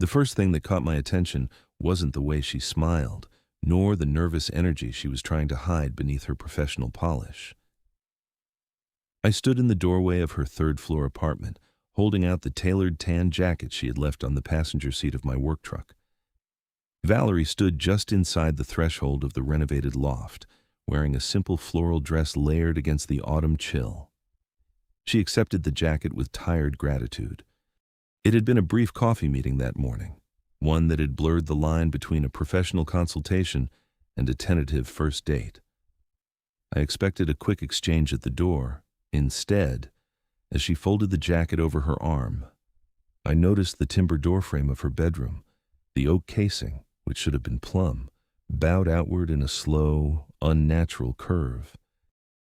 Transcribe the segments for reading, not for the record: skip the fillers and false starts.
The first thing that caught my attention wasn't the way she smiled, nor the nervous energy she was trying to hide beneath her professional polish. I stood in the doorway of her third-floor apartment, holding out the tailored tan jacket she had left on the passenger seat of my work truck. Valerie stood just inside the threshold of the renovated loft, wearing a simple floral dress layered against the autumn chill. She accepted the jacket with tired gratitude. It had been a brief coffee meeting that morning, one that had blurred the line between a professional consultation and a tentative first date. I expected a quick exchange at the door. Instead, as she folded the jacket over her arm, I noticed the timber doorframe of her bedroom, the oak casing, which should have been plumb, bowed outward in a slow, unnatural curve.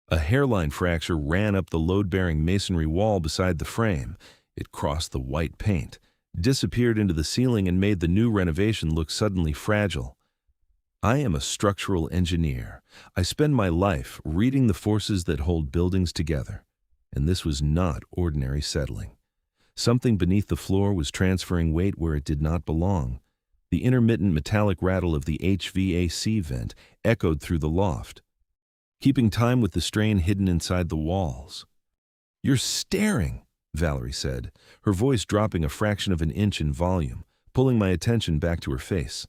A hairline fracture ran up the load-bearing masonry wall beside the frame. It crossed the white paint, disappeared into the ceiling, and made the new renovation look suddenly fragile. I am a structural engineer. I spend my life reading the forces that hold buildings together, and this was not ordinary settling. Something beneath the floor was transferring weight where it did not belong. The intermittent metallic rattle of the HVAC vent echoed through the loft, keeping time with the strain hidden inside the walls. "You're staring," Valerie said, her voice dropping a fraction of an inch in volume, pulling my attention back to her face.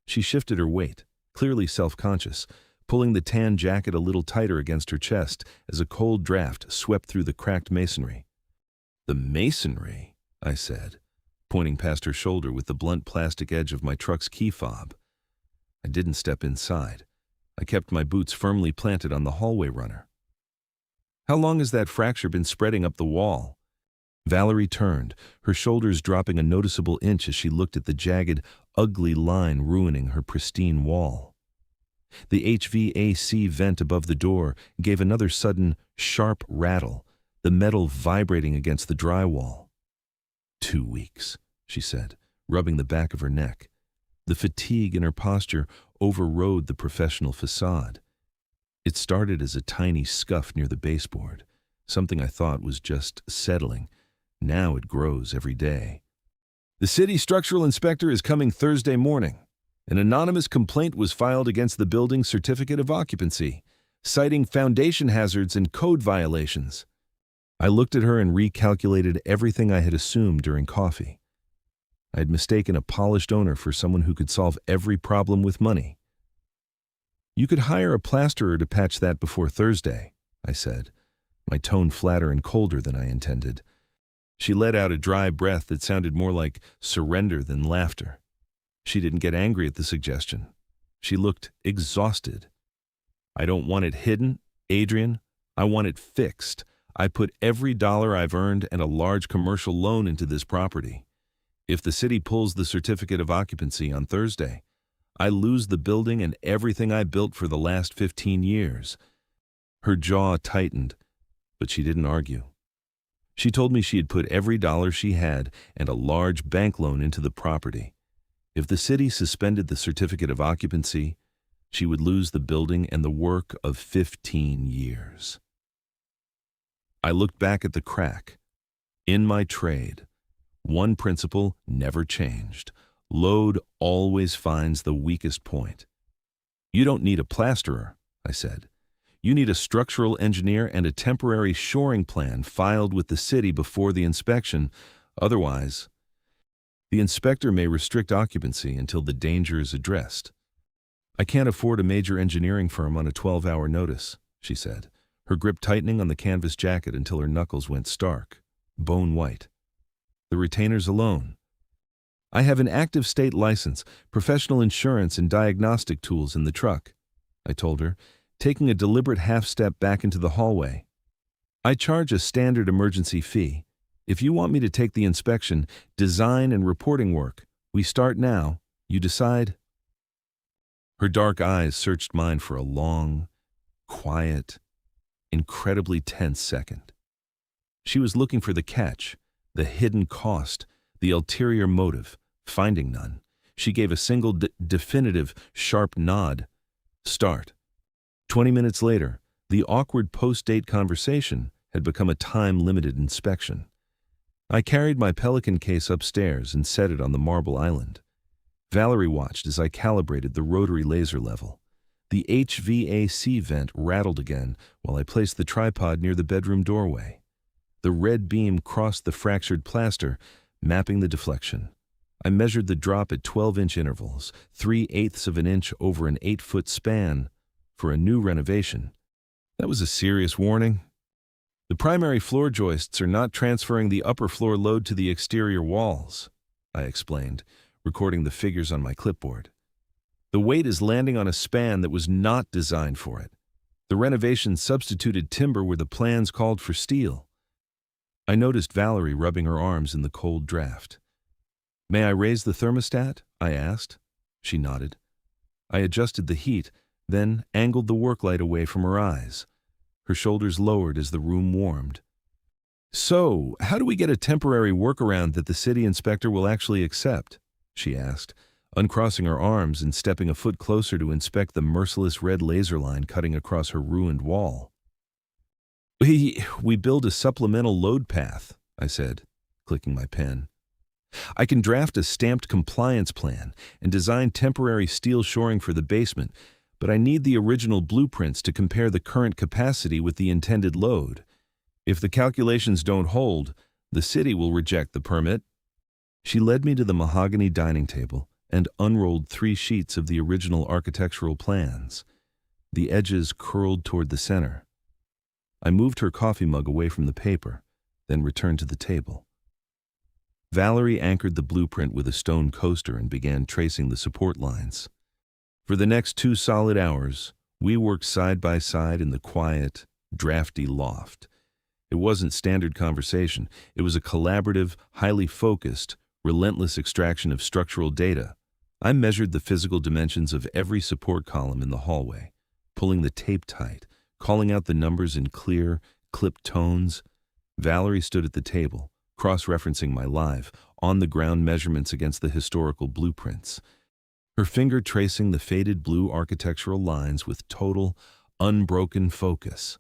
She shifted her weight, clearly self-conscious, pulling the tan jacket a little tighter against her chest as a cold draft swept through the cracked masonry. "The masonry," I said, pointing past her shoulder with the blunt plastic edge of my truck's key fob. I didn't step inside. I kept my boots firmly planted on the hallway runner. "How long has that fracture been spreading up the wall?" Valerie turned, her shoulders dropping a noticeable inch as she looked at the jagged, ugly line ruining her pristine wall. The HVAC vent above the door gave another sudden, sharp rattle, the metal vibrating against the drywall. 2 weeks, she said, rubbing the back of her neck. The fatigue in her posture overrode the professional facade. It started as a tiny scuff near the baseboard, something I thought was just settling. Now it grows every day. "The city structural inspector is coming Thursday morning. An anonymous complaint was filed against the building's certificate of occupancy, citing foundation hazards and code violations." I looked at her and recalculated everything I had assumed during coffee. I had mistaken a polished owner for someone who could solve every problem with money. "You could hire a plasterer to patch that before Thursday," I said, my tone flatter and colder than I intended. She let out a dry breath that sounded more like surrender than laughter. She didn't get angry at the suggestion. She looked exhausted. "I don't want it hidden, Adrian. I want it fixed. I put every dollar I've earned and a large commercial loan into this property. If the city pulls the certificate of occupancy on Thursday, I lose the building and everything I built for the last 15 years. Her jaw tightened, but she didn't argue. She told me she had put every dollar she had and a large bank loan into the property. If the city suspended the certificate of occupancy, she would lose the building and the work of 15 years. I looked back at the crack. In my trade, one principle never changed. Load always finds the weakest point. "You don't need a plasterer," I said. "You need a structural engineer and a temporary shoring plan filed with the city before the inspection. Otherwise, the inspector may restrict occupancy until the danger is addressed." "I can't afford a major engineering firm on a 12-hour notice," she said, her grip tightening on the canvas jacket until her knuckles went stark, bone white. "The retainers alone. I have an active state license, professional insurance, and diagnostic tools in the truck," I told her, taking a deliberate half-step back into the hallway. "I charge a standard emergency fee. If you want me to take the inspection, design, and reporting work, we start now. You decide." Her dark eyes searched mine for a long, quiet, incredibly tense second. She was looking for the catch, the hidden cost, the ulterior motive. Finding none, she gave a single definitive, sharp nod. "Start." 20 minutes later, the awkward post-date conversation had become a time-limited inspection. I carried my Pelican case upstairs and set it on the marble island. Valerie watched as I calibrated the rotary laser level. The HVAC vent rattled again while I placed the tripod near the bedroom doorway. The red beam crossed the fractured plaster, mapping the deflection. I measured the drop at 12-inch intervals, 3/8 of an inch over an 8-foot span. For a new renovation, that was a serious warning. The primary floor joists are not transferring the upper floor load to the exterior walls, I explained, recording the figures on my clipboard. The weight is landing on a span that was not designed for it. The renovation substituted timber where the plans called for steel. I noticed Valerie rubbing her arms in the cold draft. "May I raise the thermostat?" I asked. She nodded. I adjusted the heat, then angled the work light away from her eyes. Her shoulders lowered as the room warmed. "So, how do we get a temporary workaround that the city inspector will actually accept?" she asked, uncrossing her arms and stepping a foot closer to inspect the merciless red laser line cutting across her ruined wall. We build a supplemental load path," I said, clicking my pen. "I can draft a stamped compliance plan and design temporary steel shoring for the basement, but I need the original blueprints to compare the current capacity with the intended load. If the calculations don't hold, the city will reject the permit." She led me to the mahogany dining table and unrolled 3 sheets of the original architectural plans. The edges curled toward the center. I moved her coffee mug away from the paper, then returned to the table. Valerie anchored the blueprint with a stone coaster and began tracing the support lines. For the next 2 solid hours, we worked side by side in the quiet, drafty loft. It wasn't standard conversation. It was a collaborative, highly focused, relentless extraction of structural data. I measured the physical dimensions of every support column in the hallway, pulling the tape tight, calling out the numbers in clear, clipped tones. Valerie stood at the table, cross-referencing my live, on-the-ground measurements against the historical blueprints, her finger tracing the faded blue architectural lines with total, unbroken focus.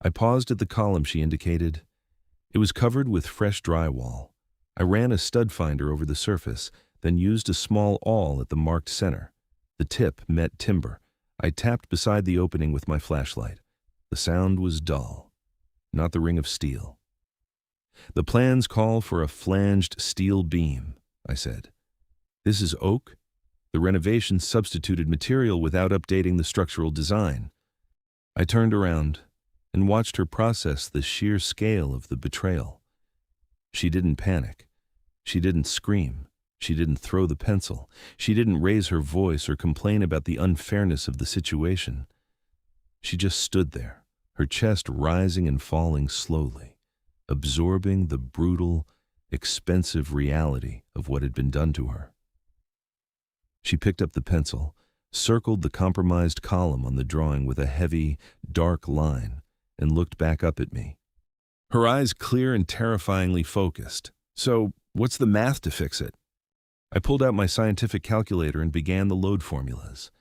I paused at the column she indicated. It was covered with fresh drywall. I ran a stud finder over the surface, then used a small awl at the marked center. The tip met timber. I tapped beside the opening with my flashlight. The sound was dull, not the ring of steel. "The plans call for a flanged steel beam," I said. "This is oak?" The renovation substituted material without updating the structural design. I turned around and watched her process the sheer scale of the betrayal. She didn't panic. She didn't scream. She didn't throw the pencil. She didn't raise her voice or complain about the unfairness of the situation. She just stood there, her chest rising and falling slowly, absorbing the brutal, expensive reality of what had been done to her. She picked up the pencil, circled the compromised column on the drawing with a heavy, dark line, and looked back up at me. Her eyes clear and terrifyingly focused. "So, what's the math to fix it?" I pulled out my scientific calculator and began the load formulas.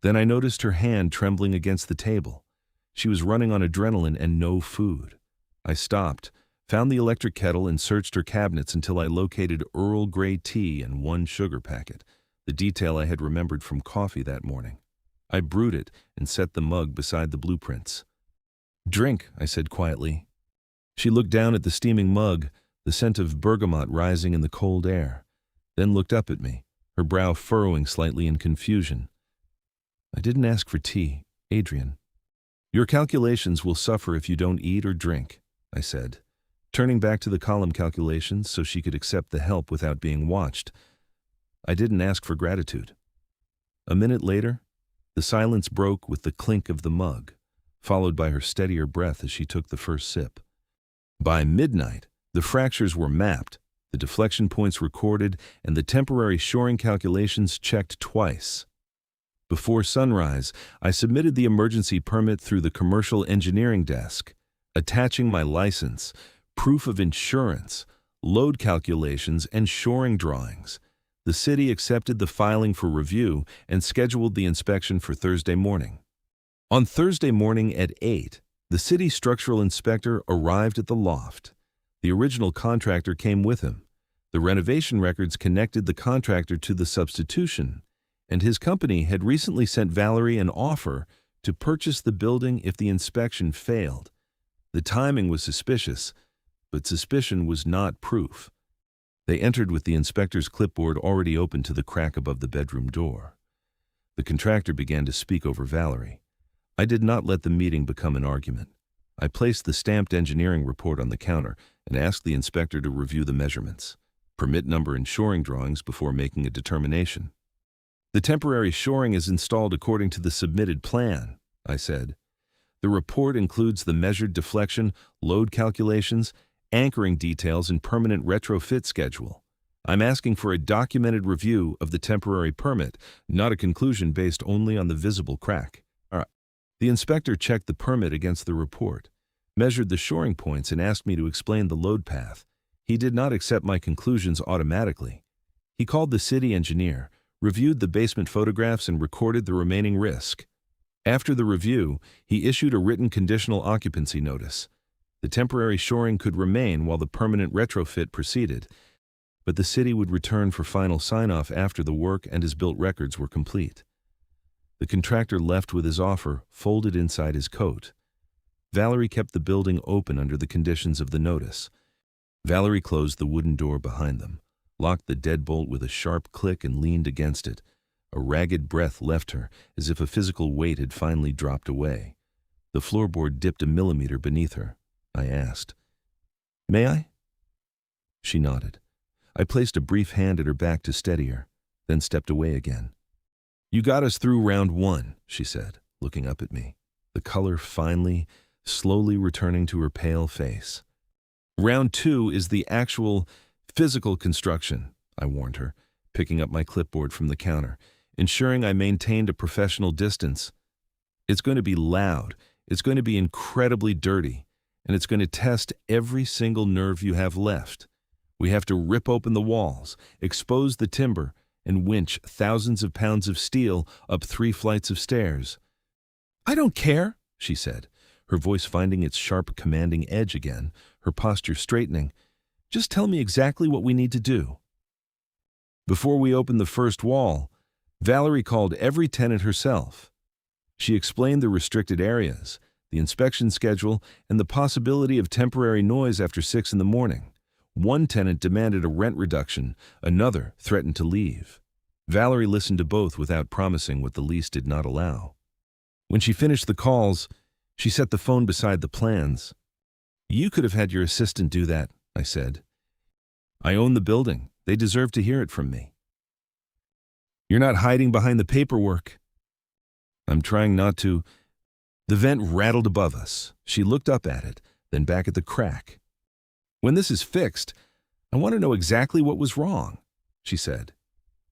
Then I noticed her hand trembling against the table. She was running on adrenaline and no food. I stopped, found the electric kettle, and searched her cabinets until I located Earl Grey tea and 1 sugar packet, the detail I had remembered from coffee that morning. I brewed it and set the mug beside the blueprints. "Drink," I said quietly. She looked down at the steaming mug, the scent of bergamot rising in the cold air, then looked up at me, her brow furrowing slightly in confusion. "I didn't ask for tea, Adrian." "Your calculations will suffer if you don't eat or drink," I said, turning back to the column calculations so she could accept the help without being watched. I didn't ask for gratitude. A minute later, the silence broke with the clink of the mug, followed by her steadier breath as she took the first sip. By midnight, the fractures were mapped, the deflection points recorded, and the temporary shoring calculations checked twice. Before sunrise, I submitted the emergency permit through the commercial engineering desk, attaching my license, proof of insurance, load calculations, and shoring drawings. The city accepted the filing for review and scheduled the inspection for Thursday morning. On Thursday morning at 8, the city structural inspector arrived at the loft. The original contractor came with him. The renovation records connected the contractor to the substitution, and his company had recently sent Valerie an offer to purchase the building if the inspection failed. The timing was suspicious, but suspicion was not proof. They entered with the inspector's clipboard already open to the crack above the bedroom door. The contractor began to speak over Valerie. I did not let the meeting become an argument. I placed the stamped engineering report on the counter and asked the inspector to review the measurements, permit number and shoring drawings before making a determination. The temporary shoring is installed according to the submitted plan, I said. The report includes the measured deflection, load calculations, anchoring details, and permanent retrofit schedule. I'm asking for a documented review of the temporary permit, not a conclusion based only on the visible crack. All right. The inspector checked the permit against the report, measured the shoring points, and asked me to explain the load path. He did not accept my conclusions automatically. He called the city engineer, reviewed the basement photographs, and recorded the remaining risk. After the review, he issued a written conditional occupancy notice. The temporary shoring could remain while the permanent retrofit proceeded, but the city would return for final sign-off after the work and as-built records were complete. The contractor left with his offer folded inside his coat. Valerie kept the building open under the conditions of the notice. Valerie closed the wooden door behind them, locked the deadbolt with a sharp click, and leaned against it. A ragged breath left her, as if a physical weight had finally dropped away. The floorboard dipped a millimeter beneath her. I asked, "May I?" She nodded. I placed a brief hand at her back to steady her, then stepped away again. "You got us through round one," she said, looking up at me, the color finally, slowly returning to her pale face. "Round two is the actual, physical construction," I warned her, picking up my clipboard from the counter, ensuring I maintained a professional distance. "It's going to be loud, it's going to be incredibly dirty, and it's going to test every single nerve you have left. We have to rip open the walls, expose the timber, and winch thousands of pounds of steel up 3 flights of stairs." "I don't care," she said, her voice finding its sharp, commanding edge again, her posture straightening. "Just tell me exactly what we need to do." Before we opened the first wall, Valerie called every tenant herself. She explained the restricted areas, the inspection schedule, and the possibility of temporary noise after 6 in the morning. One tenant demanded a rent reduction, another threatened to leave. Valerie listened to both without promising what the lease did not allow. When she finished the calls, she set the phone beside the plans. "You could have had your assistant do that," I said. "I own the building. They deserve to hear it from me." "You're not hiding behind the paperwork." "I'm trying not to." The vent rattled above us. She looked up at it, then back at the crack. "When this is fixed, I want to know exactly what was wrong," she said.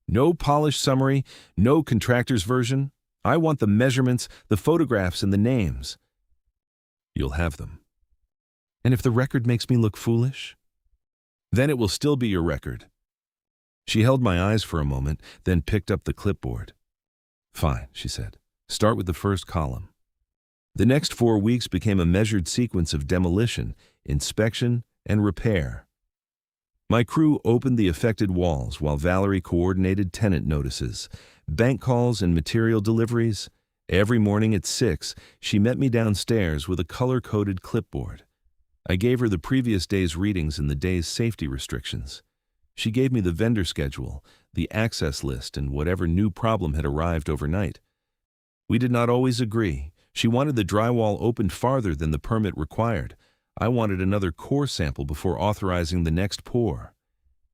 "No polished summary, no contractor's version. I want the measurements, the photographs, and the names." "You'll have them." "And if the record makes me look foolish?" "Then it will still be your record." She held my eyes for a moment, then picked up the clipboard. "Fine," she said. "Start with the first column." The next 4 weeks became a measured sequence of demolition, inspection, and repair. My crew opened the affected walls while Valerie coordinated tenant notices, bank calls, and material deliveries. Every morning at 6, she met me downstairs with a color-coded clipboard. I gave her the previous day's readings and the day's safety restrictions. She gave me the vendor schedule, the access list, and whatever new problem had arrived overnight. We did not always agree. She wanted the drywall opened farther than the permit required. I wanted another core sample before authorizing the next pour.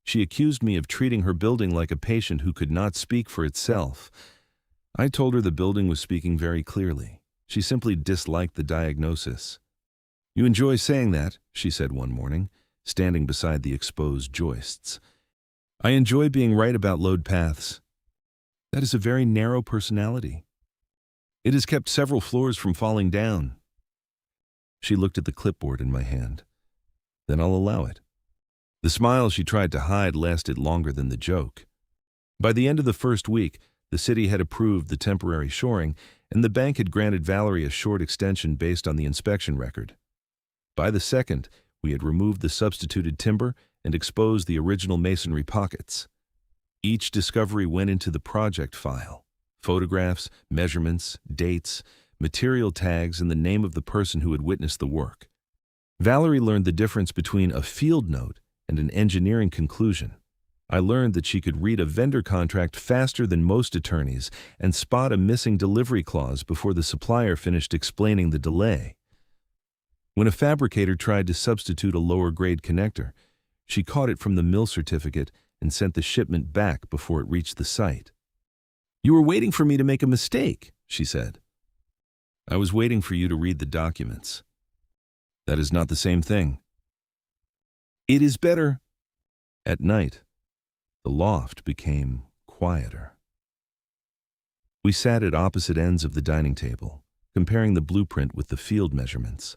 She accused me of treating her building like a patient who could not speak for itself. I told her the building was speaking very clearly. She simply disliked the diagnosis. "You enjoy saying that," she said one morning, standing beside the exposed joists. "I enjoy being right about load paths. That is a very narrow personality. It has kept several floors from falling down." She looked at the clipboard in my hand. "Then I'll allow it." The smile she tried to hide lasted longer than the joke. By the end of the first week, the city had approved the temporary shoring, and the bank had granted Valerie a short extension based on the inspection record. By the second, We had removed the substituted timber and exposed the original masonry pockets. Each discovery went into the project file: photographs, measurements, dates, material tags, and the name of the person who had witnessed the work. Valerie learned the difference between a field note and an engineering conclusion. I learned that she could read a vendor contract faster than most attorneys and spot a missing delivery clause before the supplier finished explaining the delay. When a fabricator tried to substitute a lower-grade connector, she caught it from the mill certificate and sent the shipment back before it reached the site. "You were waiting for me to make a mistake," she said. "I was waiting for you to read the documents." "That is not the same thing." "It is better." At night, the loft became quieter. We sat at opposite ends of the dining table, comparing the blueprint with the field measurements.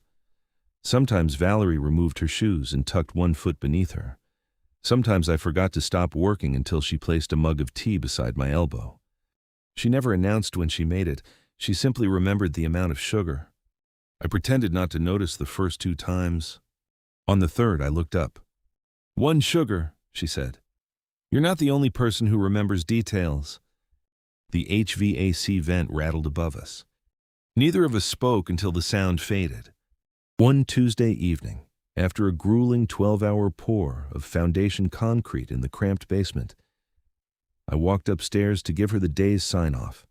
Sometimes Valerie removed her shoes and tucked one foot beneath her. Sometimes I forgot to stop working until she placed a mug of tea beside my elbow. She never announced when she made it. She simply remembered the amount of sugar. I pretended not to notice the first 2 times. On the third, I looked up. "1 sugar," she said. "You're not the only person who remembers details." The HVAC vent rattled above us. Neither of us spoke until the sound faded. One Tuesday evening, after a grueling 12-hour pour of foundation concrete in the cramped basement, I walked upstairs to give her the day's sign-off.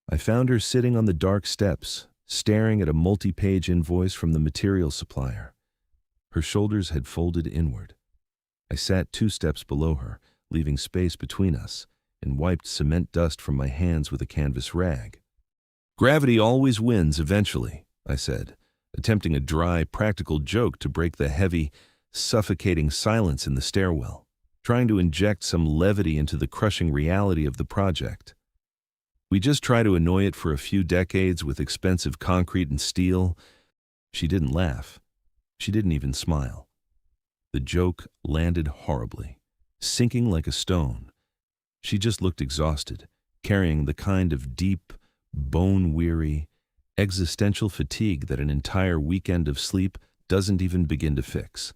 I found her sitting on the dark steps, staring at a multi-page invoice from the material supplier. Her shoulders had folded inward. I sat 2 steps below her, leaving space between us, and wiped cement dust from my hands with a canvas rag. "Gravity always wins eventually," I said, attempting a dry, practical joke to break the heavy, suffocating silence in the stairwell, trying to inject some levity into the crushing reality of the project. "We just try to annoy it for a few decades with expensive concrete and steel." She didn't laugh. She didn't even smile. The joke landed horribly, sinking like a stone. She just looked exhausted, carrying the kind of deep, bone-weary, existential fatigue that an entire weekend of sleep doesn't even begin to fix.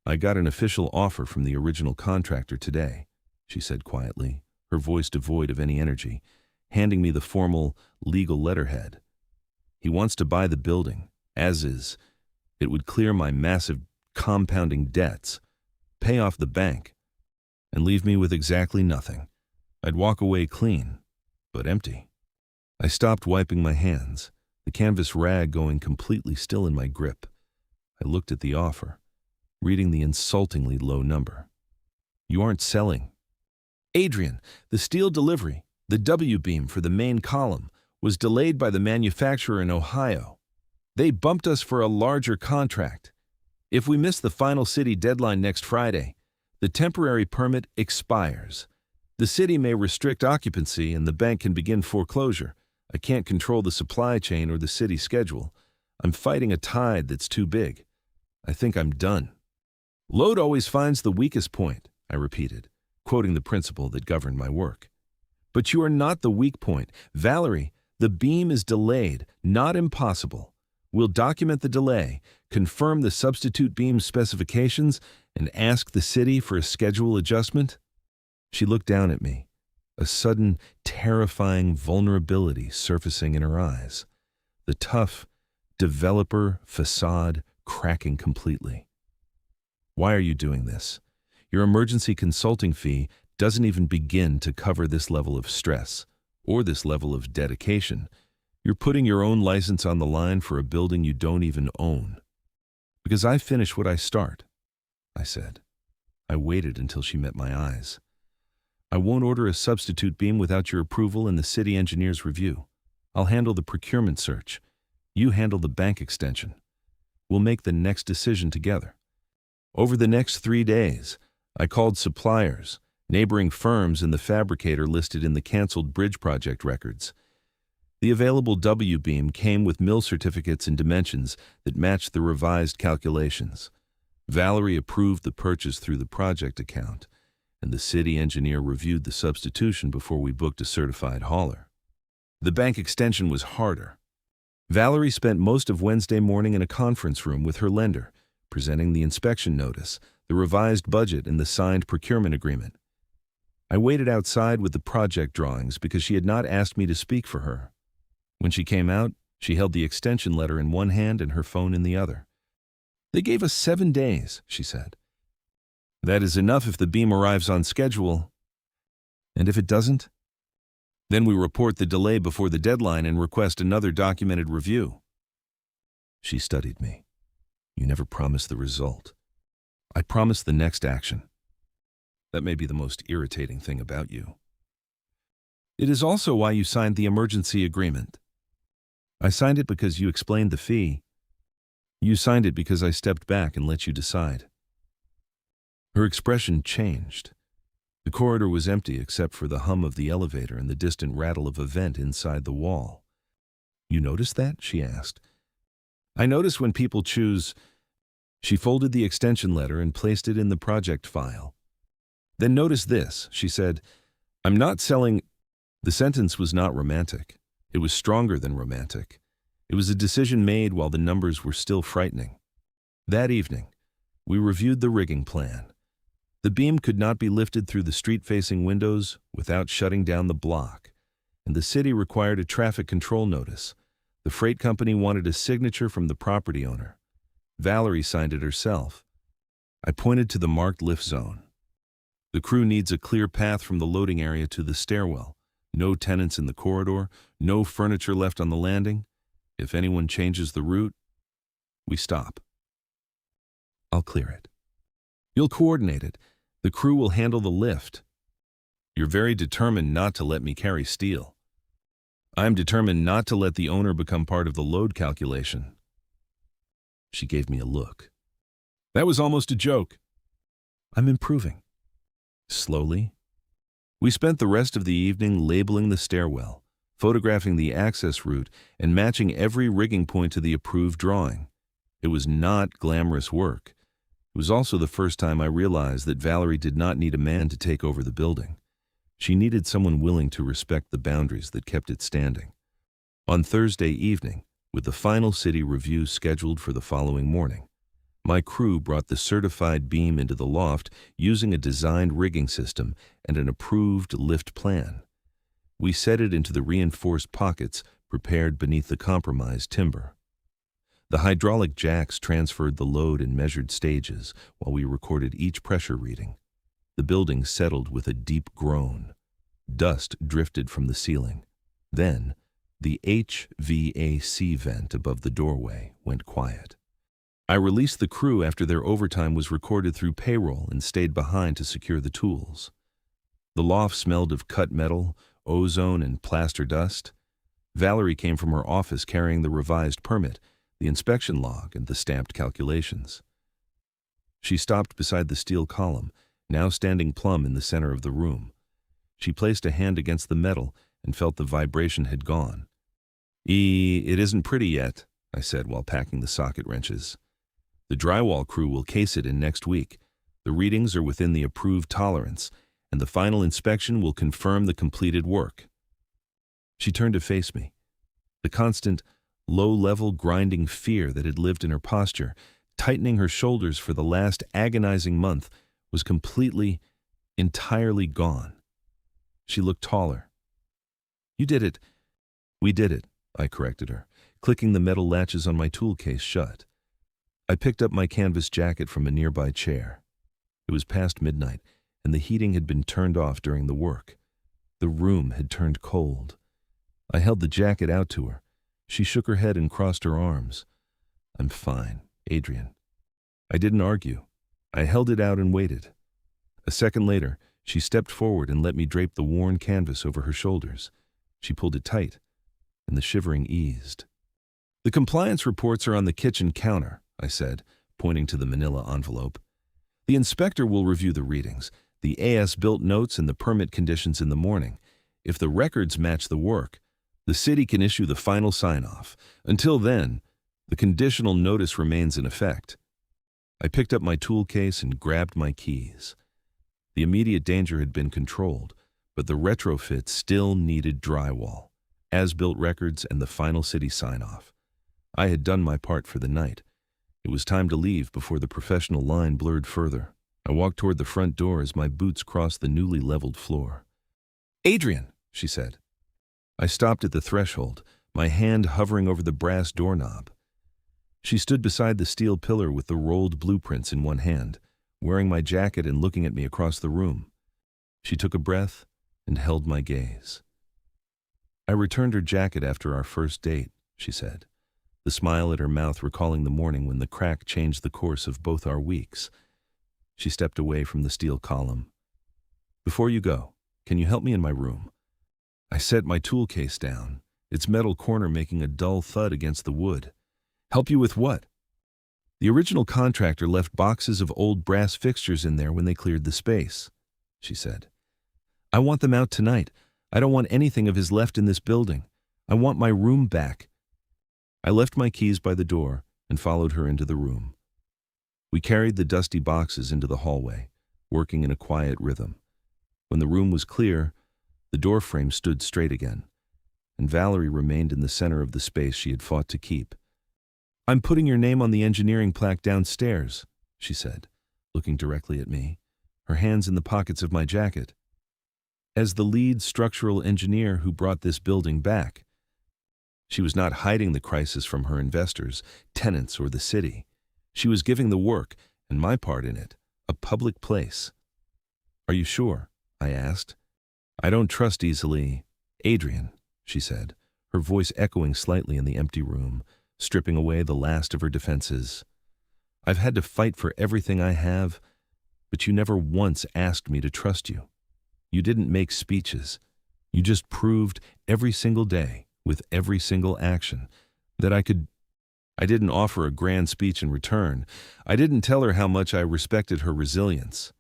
"I got an official offer from the original contractor today," she said quietly, her voice devoid of any energy, handing me the formal, legal letterhead. "He wants to buy the building, as is. It would clear my massive compounding debts, pay off the bank, and leave me with exactly nothing. I'd walk away clean, but empty." I stopped wiping my hands, the canvas rag going completely still in my grip. I looked at the offer, reading the insultingly low number. "You aren't selling." "Adrian, the steel delivery, the W-beam for the main column, was delayed by the manufacturer in Ohio. They bumped us for a larger contract. If we miss the final city deadline next Friday, the temporary permit expires. The city may restrict occupancy and the bank can begin foreclosure. I can't control the supply chain or the city schedule. I'm fighting a tide that's too big. I think I'm done." "Load always finds the weakest point," I repeated, quoting the principle that governed my work. "But you are not the weak point. Valerie, the beam is delayed, not impossible. We'll document the delay, confirm the substitute beam specifications, and ask the city for a schedule adjustment." She looked down at me, a sudden, terrifying vulnerability surfacing in her eyes, the tough, developer facade cracking completely. "Why are you doing this? Your emergency consulting fee doesn't even begin to cover this level of stress or this level of dedication. You're putting your own license on the line for a building you don't even own." "Because I finish what I start," I said. I waited until she met my eyes. "I won't order a substitute beam without your approval and the city engineer's review. I'll handle the procurement search. You handle the bank extension. We'll make the next decision together." Over the next 3 days, I called suppliers, neighboring firms, and the fabricator listed in the canceled bridge project records. The available W-beam came with mill certificates and dimensions that matched the revised calculations. Valerie approved the purchase through the project account, and the city engineer reviewed the substitution before we booked a certified hauler. The bank extension was harder. Valerie spent most of Wednesday morning in a conference room with her lender, presenting the inspection notice, the revised budget, and the signed procurement agreement. I waited outside with the project drawings because she had not asked me to speak for her. When she came out, she held the extension letter in one hand and her phone in the other. "They gave us 7 days," she said. "That is enough if the beam arrives on schedule. And if it doesn't? Then we report the delay before the deadline and request another documented review." She studied me. "You never promised the result." "I promised the next action. That may be the most irritating thing about you. It is also why you signed the emergency agreement." "I signed it because you explained the fee. You signed it because I stepped back and let you decide." Her expression changed. The corridor was empty except for the hum of the elevator and the distant rattle of a vent inside the wall. "You noticed that?" she asked. "I notice when people choose." She folded the extension letter and placed it in the project file. "Then notice this," she said. "I'm not selling—" The sentence was not romantic. It was stronger than romantic. It was a decision made while the numbers were still frightening. That evening, we reviewed the rigging plan. The beam could not be lifted through the street-facing windows without shutting down the block, and the city required a traffic control notice. The freight company wanted a signature from the property owner. Valerie signed it herself. I pointed to the marked lift zone. "The crew needs a clear path from the loading area to the stairwell. No tenants in the corridor, no furniture left on the landing. If anyone changes the route, we stop." "I'll clear it." "You'll coordinate it. The crew will handle the lift." "You're very determined not to let me carry steel." "I'm determined not to let the owner become part of the load calculation." She gave me a look. "That was almost a joke." "I'm improving." Slowly. We spent the rest of the evening labeling the stairwell, photographing the access route, and matching every rigging point to the approved drawing. It was not glamorous work. It was also the first time I realized that Valerie did not need a man to take over the building. She needed someone willing to respect the boundaries that kept it standing. On Thursday evening, with the final city review scheduled for the following morning, my crew brought the certified beam into the loft using a designed rigging system and an approved lift plan. We set it into the reinforced pockets prepared beneath the compromised timber. The hydraulic jacks transferred the load in measured stages while we recorded each pressure reading. The building settled with a deep groan. Dust drifted from the ceiling. Then, the HVAC vent above the doorway went quiet. I released the crew after their overtime was recorded through payroll and stayed behind to secure the tools. The loft smelled of cut metal, ozone, and plaster dust. Valerie came from her office carrying the revised permit, the inspection log, and the stamped calculations. She stopped beside the steel column, now standing plumb in the center of the room. She placed a hand against the metal and felt the vibration had gone. It isn't pretty yet," I said while packing the socket wrenches. "The drywall crew will case it in next week. The readings are within the approved tolerance, and the final inspection will confirm the completed work." She turned to face me. The constant, low-level grinding fear that had lived in her posture, tightening her shoulders for the last agonizing month, was completely, entirely gone. She looked taller. "You did it." "We did it," I corrected her, clicking the metal latches on my tool case shut. I picked up my canvas jacket from a nearby chair. It was past midnight, and the heating had been turned off during the work. The room had turned cold. I held the jacket out to her. She shook her head and crossed her arms. "I'm fine, Adrian." I didn't argue. I held it out and waited. A second later, she stepped forward and let me drape the worn canvas over her shoulders. She pulled it tight, and the shivering eased. "The compliance reports are on the kitchen counter," I said, pointing to the manila envelope. "The inspector will review the readings, the as-built notes, and the permit conditions in the morning. If the records match the work, the city can issue the final sign-off. Until then, the conditional notice remains in effect." I picked up my tool case and grabbed my keys. The immediate danger had been controlled, but the retrofit still needed drywall, as-built records, and the final city sign-off. I had done my part for the night. It was time to leave before the professional line blurred further. I walked toward the front door as my boots crossed the newly leveled floor. "Adrian," she said. I stopped at the threshold, my hand hovering over the brass doorknob. She stood beside the steel pillar with the rolled blueprints in one hand, wearing my jacket and looking at me across the room. She took a breath and held my gaze. "I returned her jacket after our first date," she said, the smile at her mouth recalling the morning when the crack changed the course of both our weeks. She stepped away from the steel column. "Before you go, can you help me in my room?" I set my tool case down, its metal corner making a dull thud against the wood. "Help you with what?" "The original contractor left boxes of old brass fixtures in there when they cleared the space," she said. "I want them out tonight. I don't want anything of his left in this building. I want my room back." I left my keys by the door and followed her into the room. We carried the dusty boxes into the hallway, working in a quiet rhythm. When the room was clear, the door frame stood straight again, and Valerie remained in the center of the space she had fought to keep. "I'm putting your name on the engineering plaque downstairs," she said, looking directly at me, her hands in the pockets of my jacket. "As the lead structural engineer who brought this building back." She was not hiding the crisis from her investors, tenants, or the city. She was giving the work, and my part in it, a public place. "Are you sure?" I asked. "I don't trust easily, Adrian," she said, her voice echoing slightly in the empty room, stripping away the last of her defenses. "I've had to fight for everything I have, but you never once asked me to trust you. You didn't make speeches. You just proved every single day, with every single action, that I could. I didn't offer a grand speech in return. I didn't tell her how much I respected her resilience.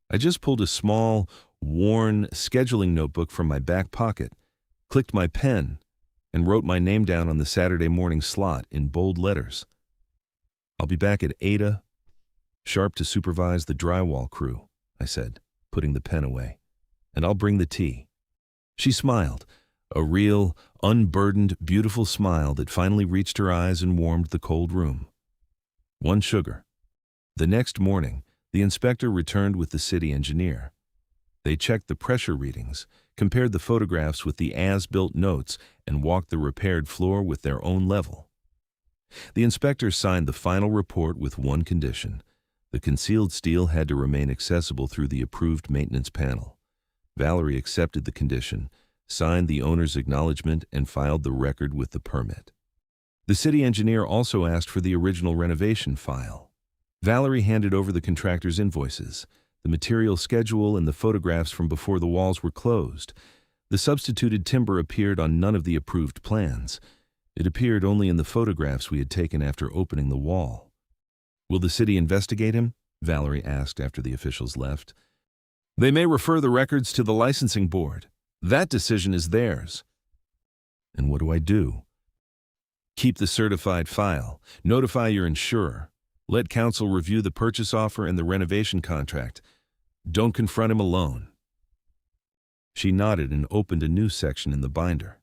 I just pulled a small, worn scheduling notebook from my back pocket, clicked my pen, and wrote my name down on the Saturday morning slot in bold letters. "I'll be back at 8 sharp to supervise the drywall crew," I said, putting the pen away. "And I'll bring the tea." She smiled, a real, unburdened, beautiful smile that finally reached her eyes and warmed the cold room. 1 sugar. The next morning, the inspector returned with the city engineer. They checked the pressure readings, compared the photographs with the as-built notes, and walked the repaired floor with their own level. The inspector signed the final report with one condition. The concealed steel had to remain accessible through the approved maintenance panel. Valerie accepted the condition, signed the owner's acknowledgement, and filed the record with the permit. The city engineer also asked for the original renovation file. Valerie handed over the contractor's invoices, the material schedule, and the photographs from before the walls were closed. The substituted timber appeared on none of the approved plans. It appeared only in the photographs we had taken after opening the wall. "Will the city investigate him?" Valerie asked after the officials left. "They may refer the records to the licensing board. That decision is theirs." "And what do I do?" "Keep the certified file. Notify your insurer. Let counsel review the purchase offer and the renovation contract. Don't confront him alone." She nodded and opened a new section in the binder.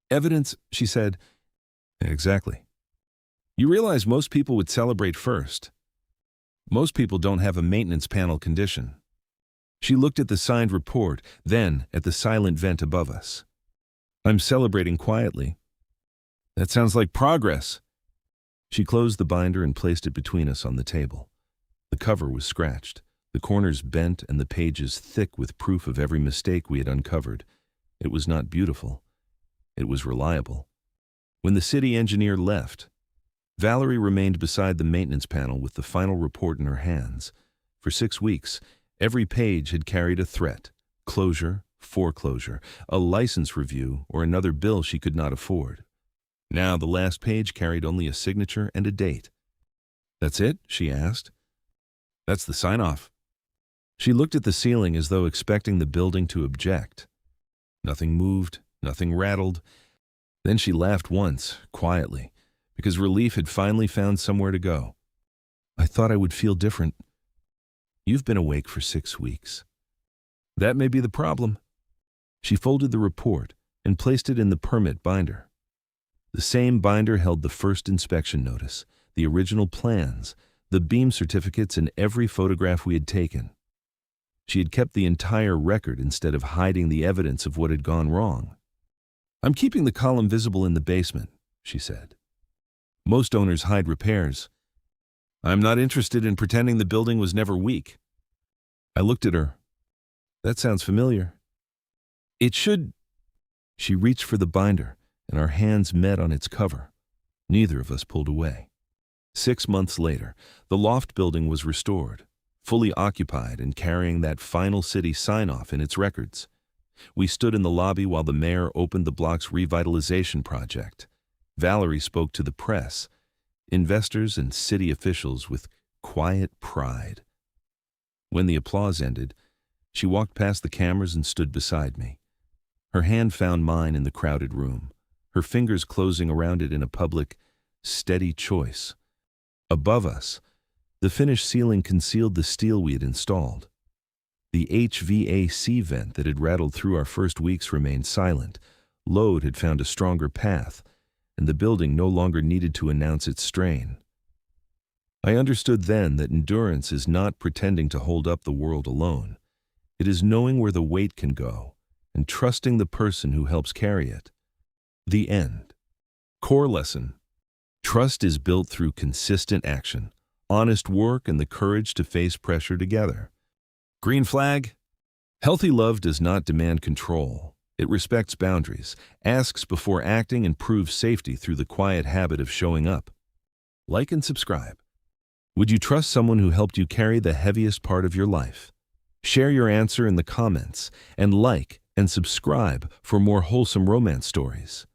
"Evidence," she said. "Exactly. You realize most people would celebrate first. Most people don't have a maintenance panel condition." She looked at the signed report, then at the silent vent above us. "I'm celebrating quietly." "That sounds like progress." She closed the binder and placed it between us on the table. The cover was scratched, the corners bent, and the pages thick with proof of every mistake we had uncovered. It was not beautiful. It was reliable. When the city engineer left, Valerie remained beside the maintenance panel with the final report in her hands. For 6 weeks, every page had carried a threat: closure, foreclosure, a license review, or another bill she could not afford. Now the last page carried only a signature and a date. "That's it?" she asked. "That's the sign-off." She looked at the ceiling as though expecting the building to object. Nothing moved, nothing rattled. Then she laughed once, quietly, because relief had finally found somewhere to go. "I thought I would feel different." "You've been awake for 6 weeks. That may be the problem." She folded the report and placed it in the permit binder. The same binder held the first inspection notice, the original plans, the beam certificates, and every photograph we had taken. She had kept the entire record instead of hiding the evidence of what had gone wrong. "I'm keeping the column visible in the basement," she said. "Most owners hide repairs. I'm not interested in pretending the building was never weak." I looked at her. "That sounds familiar." "It should—" She reached for the binder, and our hands met on its cover. Neither of us pulled away. 6 months later, the loft building was restored, fully occupied and carrying that final city sign-off in its records. We stood in the lobby while the mayor opened the block's revitalization project. Valerie spoke to the press, investors, and city officials with quiet pride. When the applause ended, she walked past the cameras and stood beside me. Her hand found mine in the crowded room, her fingers closing around it in a public, steady choice. Above us, the finished ceiling concealed the steel we had installed. The HVAC vent that had rattled through our first weeks remained silent. Load had found a stronger path, and the building no longer needed to announce its strain. I understood then that endurance is not pretending to hold up the world alone. It is knowing where the weight can go and trusting the person who helps carry it. The end. Core lesson. Trust is built through consistent action, honest work, and the courage to face pressure together. Green flag. Healthy love does not demand control. It respects boundaries, asks before acting, and proves safety through the quiet habit of showing up. Like and subscribe. Would you trust someone who helped you carry the heaviest part of your life? Share your answer in the comments, and like and subscribe for more wholesome romance stories.